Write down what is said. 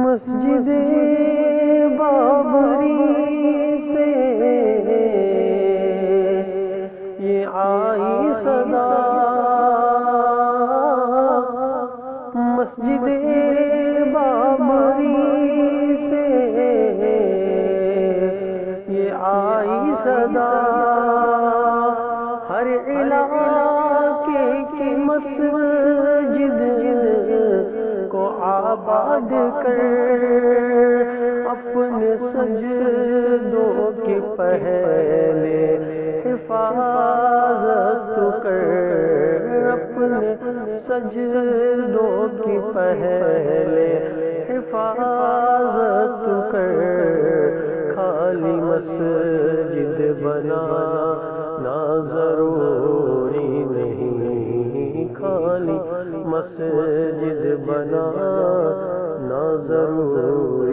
مسجد بابری سے یہ آئی صدا، مسجد بابری سے یہ آئی صدا، ہر علاقے کی مسجد کو آباد کر اپنے سجدوں کی پہلے حفاظت کر، اپنے سجدوں کی پہلے حفاظت کر، خالی مسجد بنانا ضروری نہیں، خالی مسجد بنانا ضروری